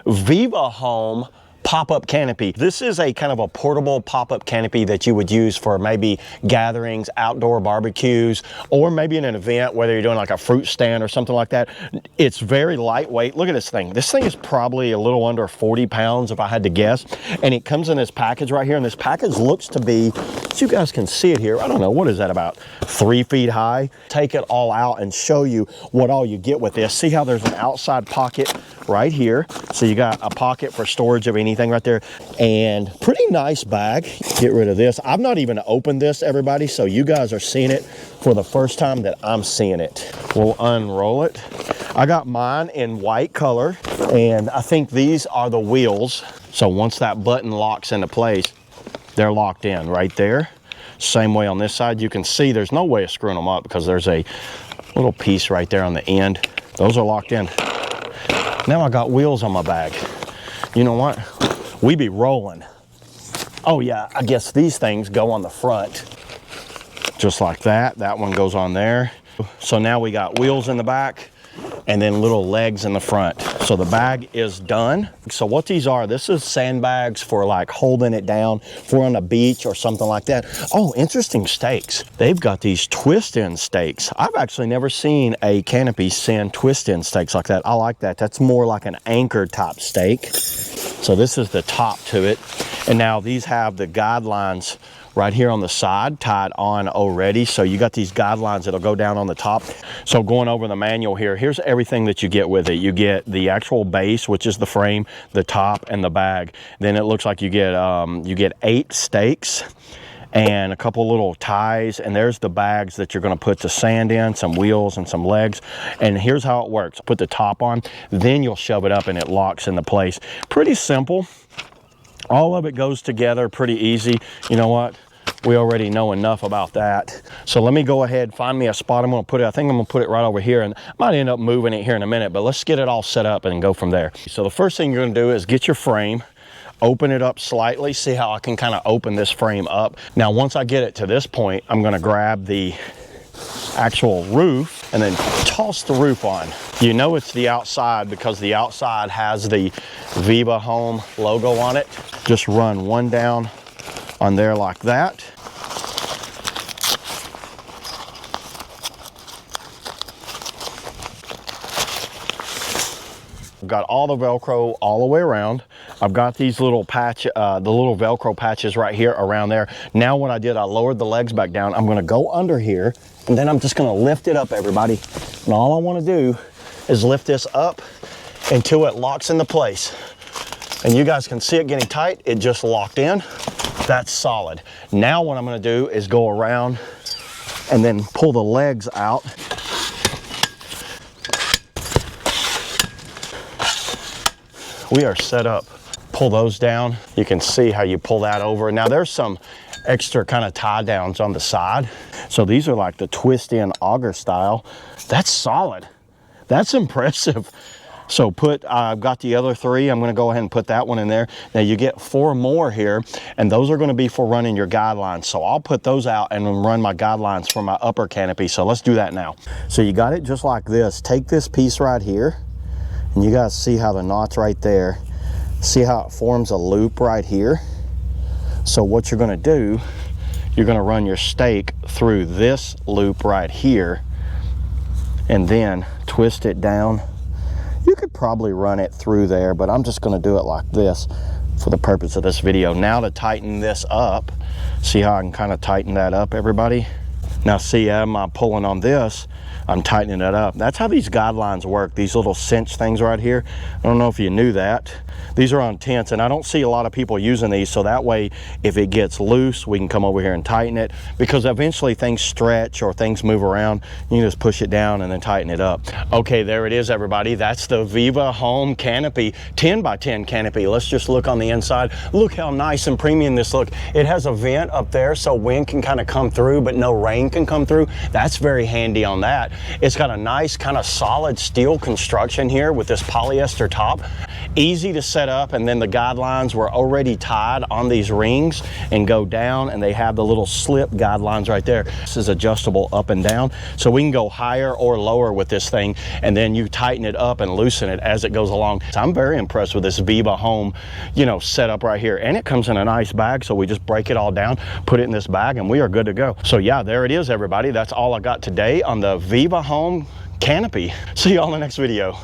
VIVOHOME pop-up canopy. This is a kind of a portable pop-up canopy that you would use for maybe gatherings, outdoor barbecues, or maybe in an event, whether you're doing like a fruit stand or something like that. It's very lightweight. Look at this thing. This thing is probably a little under 40 pounds if I had to guess. And it comes in this package right here. And this package looks to be, as you guys can see it here, I don't know, what is that, about 3 feet high? Take it all out and show you what all you get with this. See how there's an outside pocket right here. So you got a pocket for storage of anything right there, and pretty nice bag. Get rid of this. I've not even opened this, everybody, so you guys are seeing it for the first time that I'm seeing it. We'll unroll it. I got mine in white color, and I think these are the wheels. So once that button locks into place, they're locked in right there. Same way on this side. You can see there's no way of screwing them up because there's a little piece right there on the end. Those are locked in. Now I got wheels on my bag. You know what? We be rolling. Oh yeah, I guess these things go on the front. Just like that. That one goes on there. So now we got wheels in the back and then little legs in the front. So the bag is done. So what these are, this is sandbags for like holding it down for on a beach or something like that. Oh, interesting stakes. They've got these twist-in stakes. I've actually never seen a canopy send twist-in stakes like that. I like that. That's more like an anchor type stake. So this is the top to it. And now these have the guidelines right here on the side tied on already. So you got these guidelines that'll go down on the top. So going over the manual here, here's everything that you get with it. You get the actual base, which is the frame, the top, and the bag. Then it looks like you get 8 stakes and a couple little ties, and there's the bags that you're going to put the sand in, some wheels and some legs. And here's how it works. Put the top on, then you'll shove it up and it locks into place. Pretty simple. All of it goes together pretty easy. You know what? We already know enough about that. So let me go ahead, find me a spot. I'm gonna put it, I think I'm gonna put it right over here, and I might end up moving it here in a minute, but let's get it all set up and go from there. So the first thing you're gonna do is get your frame, open it up slightly. See how I can kind of open this frame up. Now, once I get it to this point, I'm gonna grab the actual roof and then toss the roof on. You know it's the outside because the outside has the VIVOHOME logo on it. Just run one down on there like that. I've got all the Velcro all the way around. I've got these little patch, the little Velcro patches right here around there. Now what I did, I lowered the legs back down. I'm gonna go under here, and then I'm just gonna lift it up, everybody. And all I wanna do is lift this up until it locks into place. And you guys can see it getting tight. It just locked in. That's solid. Now what I'm gonna do is go around and then pull the legs out. We are set up. Pull those down. You can see how you pull that over. Now there's some extra kind of tie downs on the side. So these are like the twist in auger style. That's solid. That's impressive. So I've got the other 3. I'm gonna go ahead and put that one in there. Now you get 4 more here, and those are gonna be for running your guidelines. So I'll put those out and run my guidelines for my upper canopy. So let's do that now. So you got it just like this. Take this piece right here, and you guys see how the knot's right there. See how it forms a loop right here? So what you're gonna do, you're gonna run your stake through this loop right here and then twist it down. You could probably run it through there, but I'm just gonna do it like this for the purpose of this video. Now to tighten this up, see how I can kind of tighten that up, everybody? Now see, am I pulling on this? I'm tightening it up. That's how these guidelines work, these little cinch things right here. I don't know if you knew that. These are on tents, and I don't see a lot of people using these, so that way if it gets loose, we can come over here and tighten it, because eventually things stretch or things move around. You can just push it down and then tighten it up. Okay, there it is, everybody. That's the VIVOHOME canopy, 10 by 10 canopy. Let's just look on the inside. Look how nice and premium this looks. It has a vent up there so wind can kind of come through, but no rain can come through. That's very handy on that. It's got a nice kind of solid steel construction here with this polyester top. Easy to set up, and then the guidelines were already tied on these rings and go down, and they have the little slip guidelines right there. This is adjustable up and down, so we can go higher or lower with this thing, and then you tighten it up and loosen it as it goes along. So I'm very impressed with this VIVOHOME, you know, setup right here, and it comes in a nice bag, so we just break it all down, put it in this bag, and we are good to go. So yeah, there it is, everybody. That's all I got today on the VIVOHOME Canopy. See you all in the next video.